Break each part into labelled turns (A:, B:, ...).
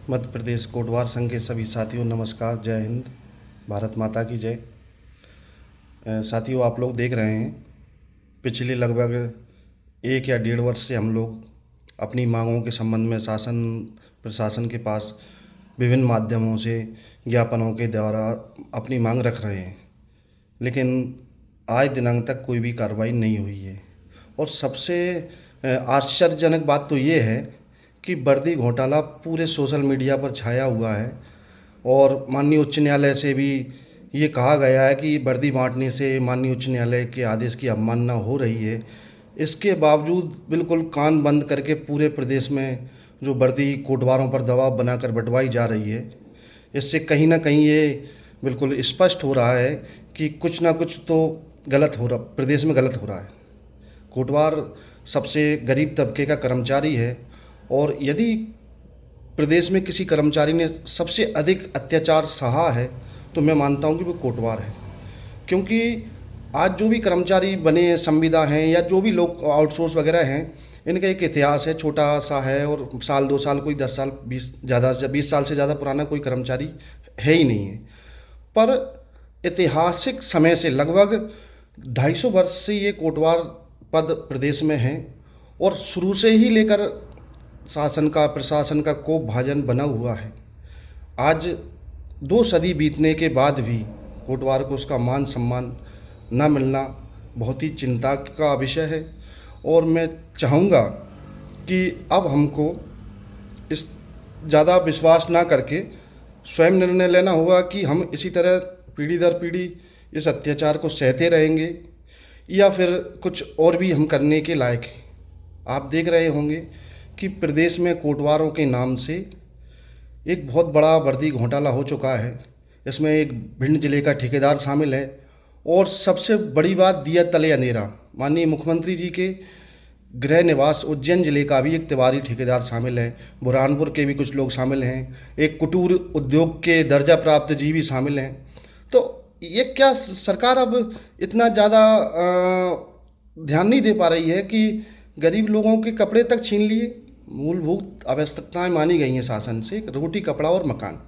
A: मध्य प्रदेश कोटवार संघ के सभी साथियों नमस्कार। जय हिंद, भारत माता की जय। साथियों, आप लोग देख रहे हैं पिछले लगभग 1 या 1.5 वर्ष से हम लोग अपनी मांगों के संबंध में शासन प्रशासन के पास विभिन्न माध्यमों से ज्ञापनों के द्वारा अपनी मांग रख रहे हैं, लेकिन आज दिनांक तक कोई भी कार्रवाई नहीं हुई है। और सबसे आश्चर्यजनक बात तो ये है कि वर्दी घोटाला पूरे सोशल मीडिया पर छाया हुआ है और माननीय उच्च न्यायालय से भी ये कहा गया है कि वर्दी बांटने से माननीय उच्च न्यायालय के आदेश की अवमानना हो रही है। इसके बावजूद बिल्कुल कान बंद करके पूरे प्रदेश में जो वर्दी कोटवारों पर दबाव बनाकर बंटवाई जा रही है, इससे कहीं ना कहीं ये बिल्कुल स्पष्ट हो रहा है कि कुछ ना कुछ तो गलत हो रहा, प्रदेश में गलत हो रहा है। कोटवार सबसे गरीब तबके का कर्मचारी है और यदि प्रदेश में किसी कर्मचारी ने सबसे अधिक अत्याचार सहा है तो मैं मानता हूं कि वो कोटवार है। क्योंकि आज जो भी कर्मचारी बने संविदा हैं या जो भी लोग आउटसोर्स वगैरह हैं, इनका एक इतिहास है, छोटा सा है और साल 2 साल, कोई 10 साल, 20 साल से ज़्यादा पुराना कोई कर्मचारी है ही नहीं है। पर ऐतिहासिक समय से लगभग 250 वर्ष से ये कोटवार पद प्रदेश में हैं और शुरू से ही लेकर शासन का प्रशासन का कोप भाजन बना हुआ है। आज 2 सदी बीतने के बाद भी कोटवार को उसका मान सम्मान न मिलना बहुत ही चिंता का विषय है। और मैं चाहूँगा कि अब हमको इस ज़्यादा विश्वास ना करके स्वयं निर्णय लेना होगा कि हम इसी तरह पीढ़ी दर पीढ़ी इस अत्याचार को सहते रहेंगे या फिर कुछ और भी हम करने के लायक हैं। आप देख रहे होंगे कि प्रदेश में कोटवारों के नाम से एक बहुत बड़ा वर्दी घोटाला हो चुका है। इसमें एक भिंड जिले का ठेकेदार शामिल है और सबसे बड़ी बात, दिया तले अंधेरा, माननीय मुख्यमंत्री जी के गृह निवास उज्जैन जिले का भी एक तिवारी ठेकेदार शामिल है। बुरहानपुर के भी कुछ लोग शामिल हैं। एक कुटीर उद्योग के दर्जा प्राप्त जी भी शामिल हैं। तो ये क्या सरकार अब इतना ज़्यादा ध्यान नहीं दे पा रही है कि गरीब लोगों के कपड़े तक छीन लिए? मूलभूत आवश्यकताएं मानी गई हैं शासन से, रोटी, कपड़ा और मकान।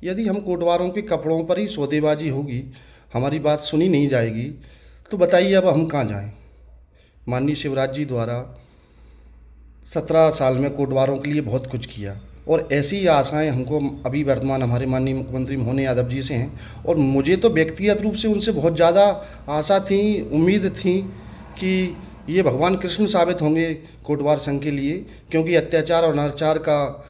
A: यदि हम कोटवारों के कपड़ों पर ही सौदेबाजी होगी, हमारी बात सुनी नहीं जाएगी, तो बताइए अब हम कहाँ जाएं। माननीय शिवराज जी द्वारा 17 साल में कोटवारों के लिए बहुत कुछ किया और ऐसी ही आशाएं हमको अभी वर्तमान हमारे माननीय मुख्यमंत्री मोहन यादव जी से हैं। और मुझे तो व्यक्तिगत रूप से उनसे बहुत ज़्यादा आशा थी, उम्मीद थी कि ये भगवान कृष्ण साबित होंगे कोटवार संघ के लिए, क्योंकि अत्याचार और अनाचार का